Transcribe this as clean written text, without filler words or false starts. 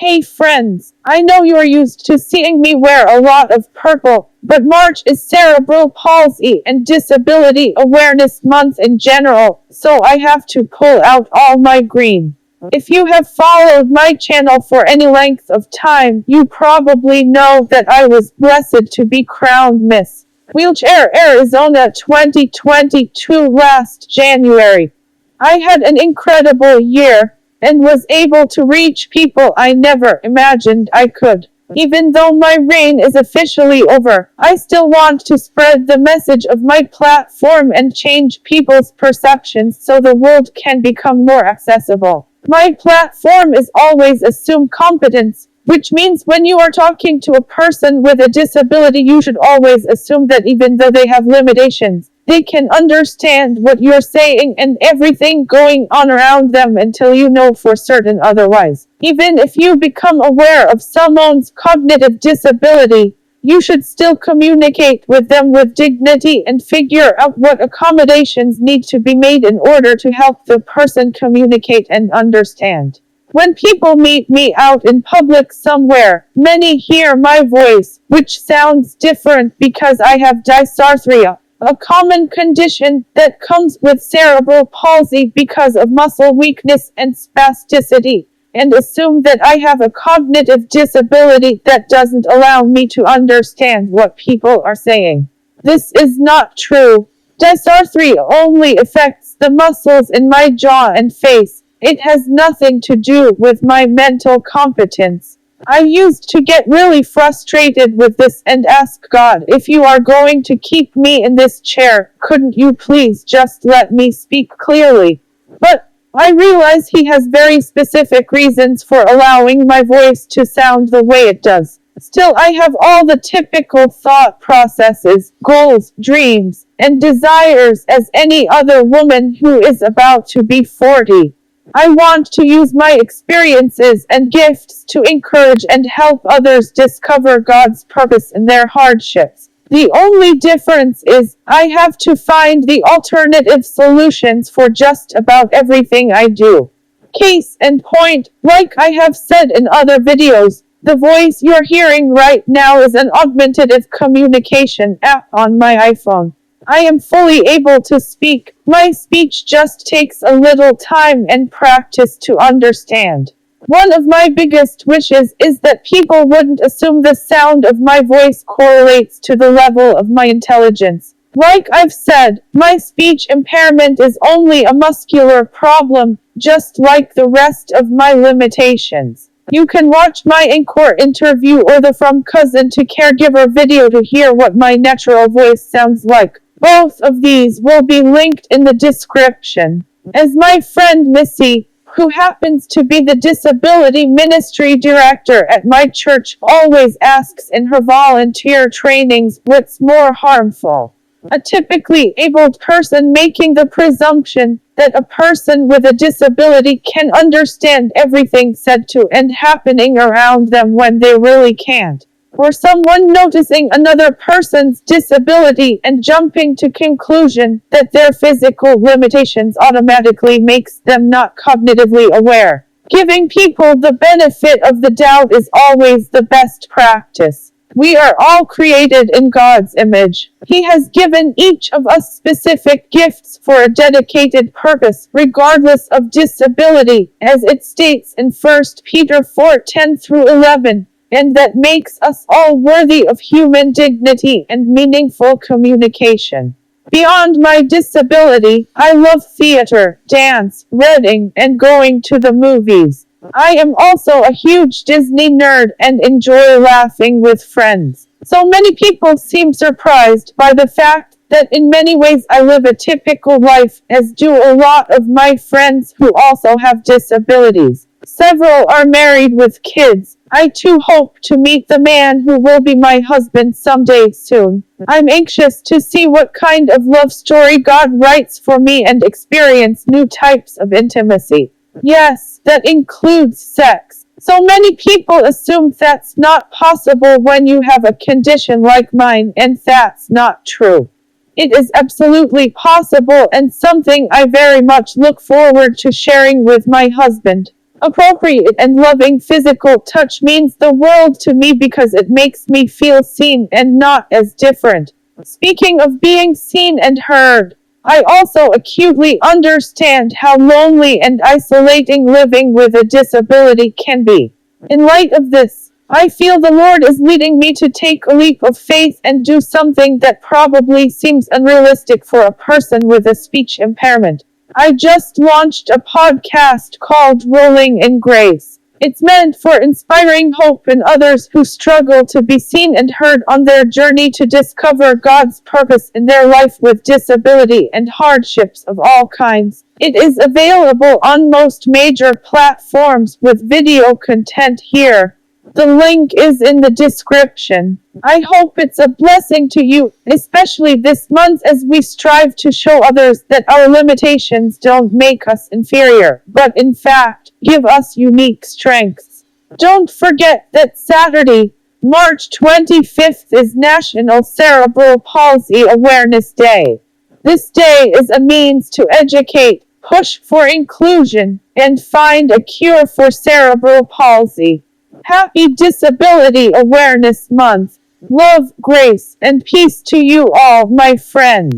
Hey friends, I know you're used to seeing me wear a lot of purple, but March is Cerebral Palsy and Disability Awareness Month in general, so I have to pull out all my green. If you have followed my channel for any length of time, you probably know that I was blessed to be crowned Miss Wheelchair Arizona 2022 last January. I had an incredible year and was able to reach people I never imagined I could. Even though my reign is officially over, I still want to spread the message of my platform and change people's perceptions so the world can become more accessible. My platform is always assume competence, which means when you are talking to a person with a disability, you should always assume that even though they have limitations, they can understand what you're saying and everything going on around them until you know for certain otherwise. Even if you become aware of someone's cognitive disability, you should still communicate with them with dignity and figure out what accommodations need to be made in order to help the person communicate and understand. When people meet me out in public somewhere, many hear my voice, which sounds different because I have dysarthria, a common condition that comes with cerebral palsy because of muscle weakness and spasticity, and assume that I have a cognitive disability that doesn't allow me to understand what people are saying. This is not true. Dysarthria only affects the muscles in my jaw and face. It has nothing to do with my mental competence. I used to get really frustrated with this and ask God, if you are going to keep me in this chair, couldn't you please just let me speak clearly? But I realize He has very specific reasons for allowing my voice to sound the way it does. Still, I have all the typical thought processes, goals, dreams, and desires as any other woman who is about to be 40. I want to use my experiences and gifts to encourage and help others discover God's purpose in their hardships. The only difference is I have to find the alternative solutions for just about everything I do. Case in point, like I have said in other videos, the voice you're hearing right now is an augmentative communication app on my iPhone. I am fully able to speak. My speech just takes a little time and practice to understand. One of my biggest wishes is that people wouldn't assume the sound of my voice correlates to the level of my intelligence. Like I've said, my speech impairment is only a muscular problem, just like the rest of my limitations. You can watch my encore interview or the From Cousin to Caregiver video to hear what my natural voice sounds like. Both of these will be linked in the description. As my friend Missy, who happens to be the disability ministry director at my church, always asks in her volunteer trainings, what's more harmful? A typically abled person making the presumption that a person with a disability can understand everything said to and happening around them when they really can't. Or someone noticing another person's disability and jumping to conclusion that their physical limitations automatically makes them not cognitively aware. Giving people the benefit of the doubt is always the best practice. We are all created in God's image. He has given each of us specific gifts for a dedicated purpose, regardless of disability, as it states in 1 Peter 4:10-11. And that makes us all worthy of human dignity and meaningful communication. Beyond my disability, I love theater, dance, reading, and going to the movies. I am also a huge Disney nerd and enjoy laughing with friends. So many people seem surprised by the fact that in many ways I live a typical life, as do a lot of my friends who also have disabilities. Several are married with kids. I too hope to meet the man who will be my husband someday soon. I'm anxious to see what kind of love story God writes for me and experience new types of intimacy. Yes, that includes sex. So many people assume that's not possible when you have a condition like mine, and that's not true. It is absolutely possible and something I very much look forward to sharing with my husband. Appropriate and loving physical touch means the world to me because it makes me feel seen and not as different. Speaking of being seen and heard, I also acutely understand how lonely and isolating living with a disability can be. In light of this, I feel the Lord is leading me to take a leap of faith and do something that probably seems unrealistic for a person with a speech impairment. I just launched a podcast called Rolling in Grace. It's meant for inspiring hope in others who struggle to be seen and heard on their journey to discover God's purpose in their life with disability and hardships of all kinds. It is available on most major platforms with video content here. The link is in the description. I hope it's a blessing to you, especially this month as we strive to show others that our limitations don't make us inferior, but in fact, give us unique strengths. Don't forget that Saturday, March 25th is National Cerebral Palsy Awareness Day. This day is a means to educate, push for inclusion, and find a cure for cerebral palsy. Happy Disability Awareness Month. Love, grace, and peace to you all, my friends.